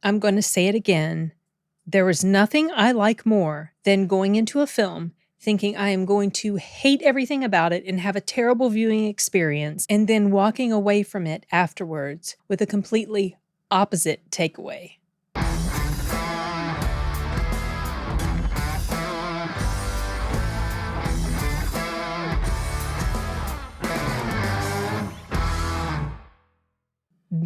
I'm going to say it again. There is nothing I like more than going into a film thinking I am going to hate everything about it and have a terrible viewing experience, and then walking away from it afterwards with a completely opposite takeaway.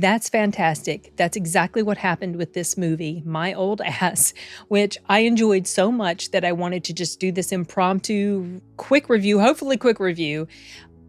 That's fantastic. That's exactly what happened with this movie, My Old Ass, which I enjoyed so much that I wanted to just do this impromptu quick review, hopefully quick review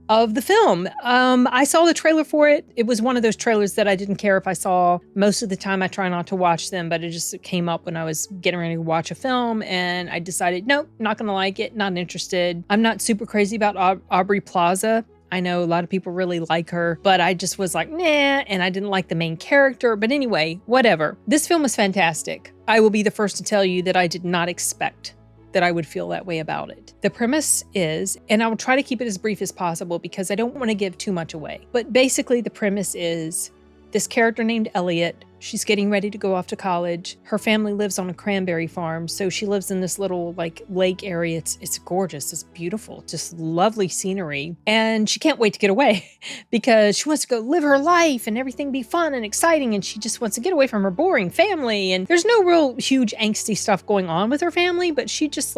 of the film. I saw the trailer for it. It was one of those trailers that I didn't care if I saw. Most of the time I try not to watch them, but it just came up when I was getting ready to watch a film and I decided, nope, not gonna like it, not interested. I'm not super crazy about Aubrey Plaza. I know a lot of people really like her, but I just was like, nah, and I didn't like the main character. But anyway, whatever. This film is fantastic. I will be the first to tell you that I did not expect that I would feel that way about it. The premise is, and I will try to keep it as brief as possible because I don't want to give too much away, but basically the premise is this character named Elliott. She's getting ready to go off to college. Her family lives on a cranberry farm, so she lives in this little lake area. It's gorgeous. It's beautiful. Just lovely scenery. And she can't wait to get away because she wants to go live her life and everything be fun and exciting. And she just wants to get away from her boring family. And there's no real huge angsty stuff going on with her family, but she just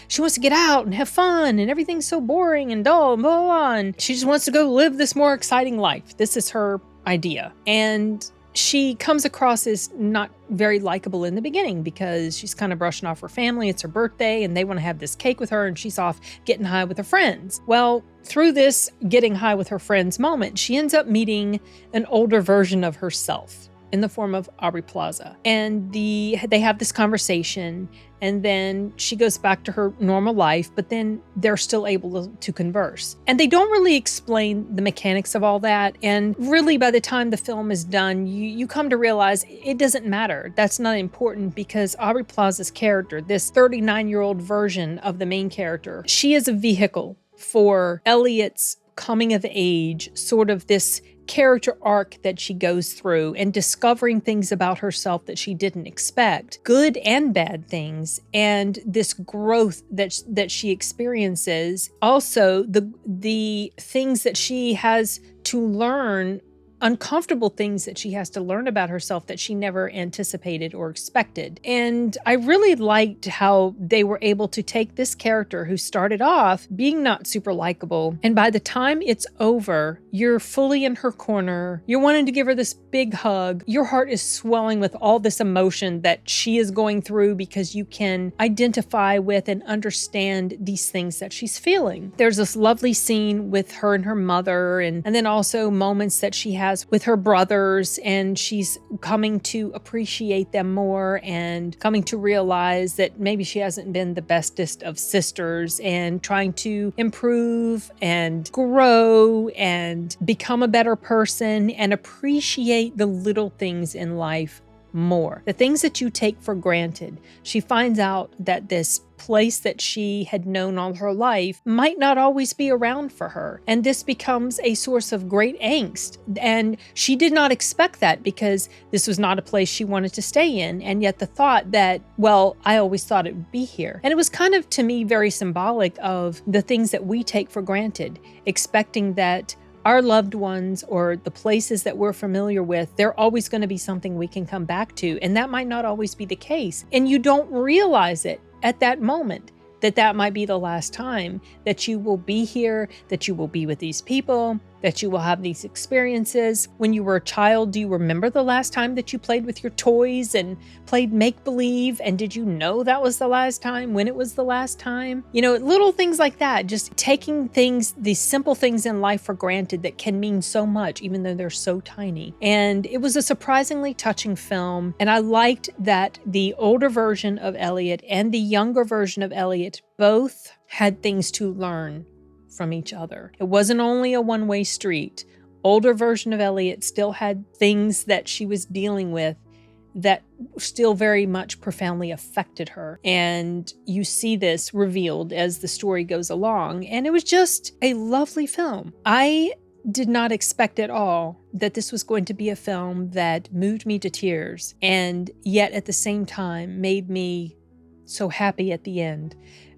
she wants to get out and have fun and everything's so boring and dull and blah, blah, blah. And she just wants to go live this more exciting life. This is her idea. And she comes across as not very likable in the beginning because she's kind of brushing off her family. It's her birthday and they want to have this cake with her and she's off getting high with her friends. Well, through this getting high with her friends moment, she ends up meeting an older version of herself in the form of Aubrey Plaza. And they have this conversation and then she goes back to her normal life, but then they're still able to converse. And they don't really explain the mechanics of all that. And really by the time the film is done, you come to realize it doesn't matter. That's not important because Aubrey Plaza's character, this 39-year-old version of the main character, she is a vehicle for Elliott's coming of age, sort of this character arc that she goes through and discovering things about herself that she didn't expect, good and bad things, and this growth that she experiences. Also, the things that she has to learn, uncomfortable things that she has to learn about herself that she never anticipated or expected. And I really liked how they were able to take this character who started off being not super likable, and by the time it's over, you're fully in her corner. You're wanting to give her this big hug. Your heart is swelling with all this emotion that she is going through because you can identify with and understand these things that she's feeling. There's this lovely scene with her and her mother, and then also moments that she has with her brothers, and she's coming to appreciate them more and coming to realize that maybe she hasn't been the bestest of sisters, and trying to improve and grow and become a better person and appreciate the little things in life more. The things that you take for granted. She finds out that this place that she had known all her life might not always be around for her. And this becomes a source of great angst. And she did not expect that because this was not a place she wanted to stay in. And yet the thought that, well, I always thought it would be here. And it was kind of, to me, very symbolic of the things that we take for granted, expecting that our loved ones or the places that we're familiar with, they're always going to be something we can come back to. And that might not always be the case. And you don't realize it at that moment, that might be the last time that you will be here, that you will be with these people, that you will have these experiences. When you were a child, do you remember the last time that you played with your toys and played make-believe? And did you know that was the last time, when it was the last time? You know, little things like that, just taking things, these simple things in life for granted that can mean so much, even though they're so tiny. And it was a surprisingly touching film. And I liked that the older version of Elliott and the younger version of Elliott both had things to learn from each other. It wasn't only a one-way street. Older version of Elliott still had things that she was dealing with that still very much profoundly affected her. And you see this revealed as the story goes along. And it was just a lovely film. I did not expect at all that this was going to be a film that moved me to tears and yet at the same time made me so happy at the end.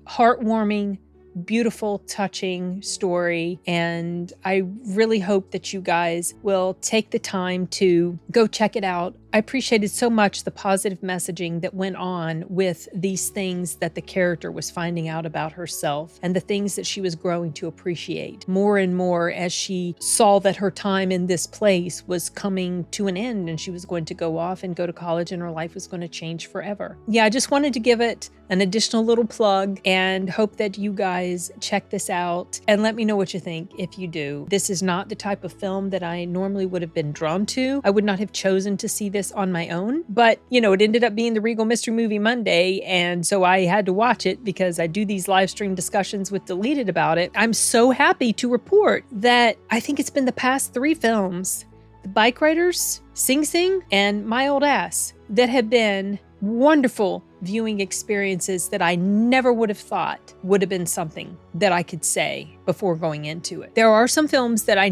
Heartwarming, beautiful, touching story, and I really hope that you guys will take the time to go check it out. I appreciated so much the positive messaging that went on with these things that the character was finding out about herself and the things that she was growing to appreciate more and more as she saw that her time in this place was coming to an end and she was going to go off and go to college and her life was going to change forever. Yeah, I just wanted to give it an additional little plug and hope that you guys check this out and let me know what you think if you do. This is not the type of film that I normally would have been drawn to. I would not have chosen to see this on my own, but you know, it ended up being the Regal Mystery Movie Monday, and so I had to watch it because I do these live stream discussions with Deleted about it. I'm so happy to report that I think it's been the past 3 films, The Bike Riders, Sing Sing, and My Old Ass, that have been wonderful viewing experiences that I never would have thought would have been something that I could say before going into it. There are some films that I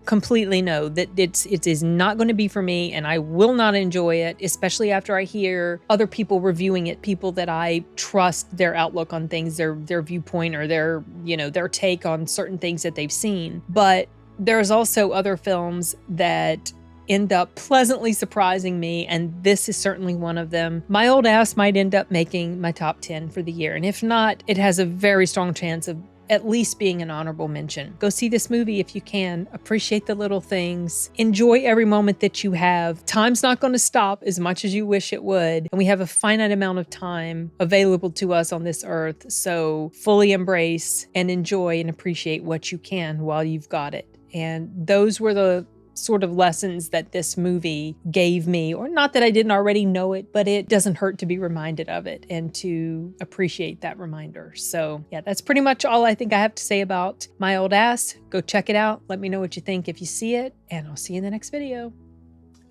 completely know that it is not going to be for me and I will not enjoy it, especially after I hear other people reviewing it, people that I trust their outlook on things, their viewpoint or their take on certain things that they've seen. But there's also other films that end up pleasantly surprising me, and this is certainly one of them. My Old Ass might end up making my top 10 for the year, and if not, it has a very strong chance of at least being an honorable mention. Go see this movie if you can. Appreciate the little things. Enjoy every moment that you have. Time's not going to stop as much as you wish it would, and we have a finite amount of time available to us on this earth, so fully embrace and enjoy and appreciate what you can while you've got it. And those were the sort of lessons that this movie gave me, or not that I didn't already know it, but it doesn't hurt to be reminded of it and to appreciate that reminder. So yeah, that's pretty much all I think I have to say about My Old Ass. Go check it out. Let me know what you think if you see it, and I'll see you in the next video.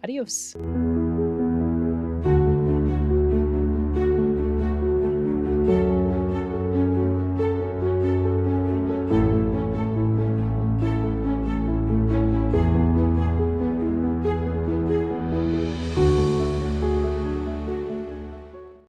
Adios.